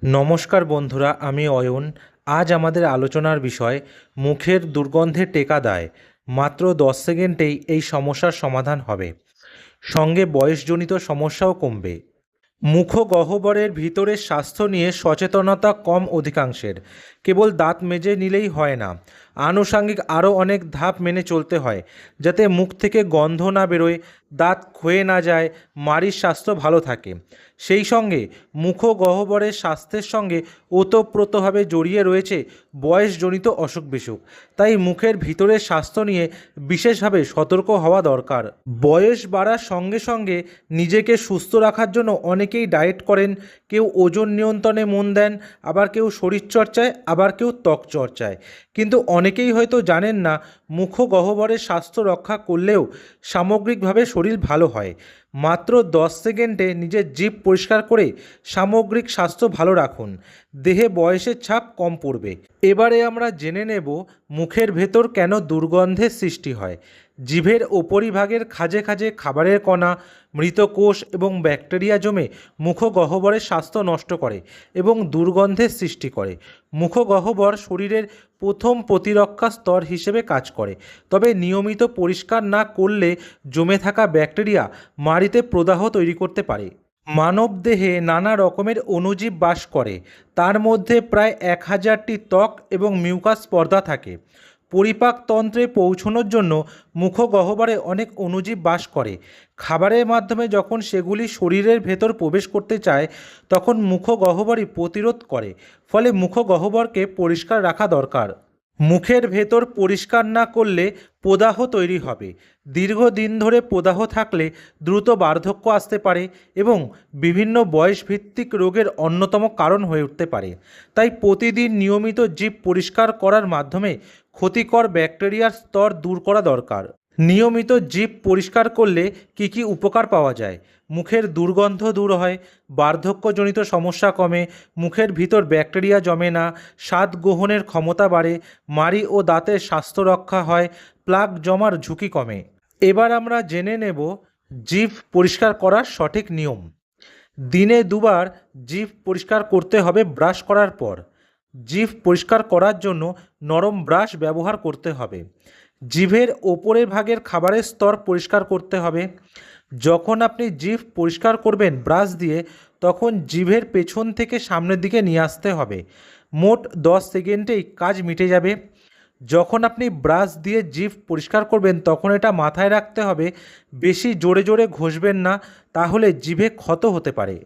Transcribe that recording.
নমস্কার বন্ধুরা, আমি অয়ন। আজ আমাদের আলোচনার বিষয় মুখের দুর্গন্ধে টেকা দায়। মাত্র 10 সেকেন্ডেই এই সমস্যার সমাধান হবে, সঙ্গে বয়সজনিত সমস্যাও কমবে। মুখগহ্বরের ভিতরের স্বাস্থ্য নিয়ে সচেতনতা কম অধিকাংশের। কেবল দাঁত মেজে নিলেই হয় না, আনুষাঙ্গিক আরও অনেক ধাপ মেনে চলতে হয়, যাতে মুখ থেকে গন্ধ না বেরোয়, দাঁত ক্ষয়ে না যায়, মাড়ির স্বাস্থ্য ভালো থাকে। সেই সঙ্গে মুখগহ্বরের স্বাস্থ্যের সঙ্গে ওতপ্রোতভাবে জড়িয়ে রয়েছে বয়সজনিত অসুখ বিসুখ। তাই মুখের ভিতরের স্বাস্থ্য নিয়ে বিশেষভাবে সতর্ক হওয়া দরকার। বয়স বাড়ার সঙ্গে সঙ্গে নিজেকে সুস্থ রাখার জন্য অনেকেই ডায়েট করেন, কেউ ওজন নিয়ন্ত্রণে মন দেন, আবার কেউ শরীরচর্চায়, আবার কেউ ত্বক চর্চায়। কিন্তু অনেকেই হয়তো জানেন না, মুখগহ্বরের স্বাস্থ্য রক্ষা করলেও সামগ্রিকভাবে শরীর ভালো হয়। মাত্র 10 সেকেন্ডে নিজের জিভ পরিষ্কার করে সামগ্রিক স্বাস্থ্য ভালো রাখুন, দেহে বয়সের ছাপ কম পড়বে। এবারে আমরা জেনে নেব মুখের ভেতর কেন দুর্গন্ধের সৃষ্টি হয়। জিভের উপরিভাগের খাঁজে খাঁজে খাবারের কণা, মৃত কোষ এবং ব্যাকটেরিয়া জমে মুখগহ্বরের স্বাস্থ্য নষ্ট করে এবং দুর্গন্ধের সৃষ্টি করে। মুখগহ্বর শরীরের প্রথম প্রতিরক্ষা স্তর হিসেবে কাজ করে, তবে নিয়মিত পরিষ্কার না করলে জমে থাকা ব্যাকটেরিয়া মাড়িতে প্রদাহ তৈরি করতে পারে। মানবদেহে নানা রকমের অণুজীব বাস করে, তার মধ্যে প্রায় 1000টি ত্বক এবং মিউকাস পর্দা থাকে। পরিপাকতন্ত্রে পৌঁছানোর জন্য মুখগহ্বরে অনেক অণুজীব বাস করে। খাবারের মাধ্যমে যখন সেগুলি শরীরের ভেতর প্রবেশ করতে চায়, তখন মুখগহ্বরই প্রতিরোধ করে। ফলে মুখগহ্বরকে পরিষ্কার রাখা দরকার। মুখের ভেতর পরিষ্কার না করলে প্রদাহ তৈরি হবে। দীর্ঘদিন ধরে প্রদাহ থাকলে দ্রুত বার্ধক্য আসতে পারে এবং বিভিন্ন বয়সভিত্তিক রোগের অন্যতম কারণ হয়ে উঠতে পারে। তাই প্রতিদিন নিয়মিত জিভ পরিষ্কার করার মাধ্যমে ক্ষতিকর ব্যাকটেরিয়ার স্তর দূর করা দরকার। নিয়মিত জিভ পরিষ্কার করলে কি কি উপকার পাওয়া যায়? মুখের দুর্গন্ধ দূর হয়, বার্ধক্যজনিত সমস্যা কমে, মুখের ভিতর ব্যাকটেরিয়া জমে না, স্বাদ গ্রহণের ক্ষমতা বাড়ে, মাড়ি ও দাঁতের স্বাস্থ্য রক্ষা হয়, প্লাক জমার ঝুঁকি কমে। এবার আমরা জেনে নেব জিভ পরিষ্কার করার সঠিক নিয়ম। দিনে 2বার জিভ পরিষ্কার করতে হবে ব্রাশ করার পর। জিভ পরিষ্কার করার জন্য নরম ব্রাশ ব্যবহার করতে হবে। জিভের ওপরের ভাগের খাবারের স্তর পরিষ্কার করতে হবে। যখন আপনি জিভ পরিষ্কার করবেন ব্রাশ দিয়ে, তখন জিভের পেছন থেকে সামনের দিকে নিয়ে আসতে হবে। মোট 10 সেকেন্ডেই কাজ মিটে যাবে। যখন আপনি ব্রাশ দিয়ে জিভ পরিষ্কার করবেন, তখন এটা মাথায় রাখতে হবে, বেশি জোরে জোরে ঘষবেন না, তাহলে জিভে ক্ষত হতে পারে।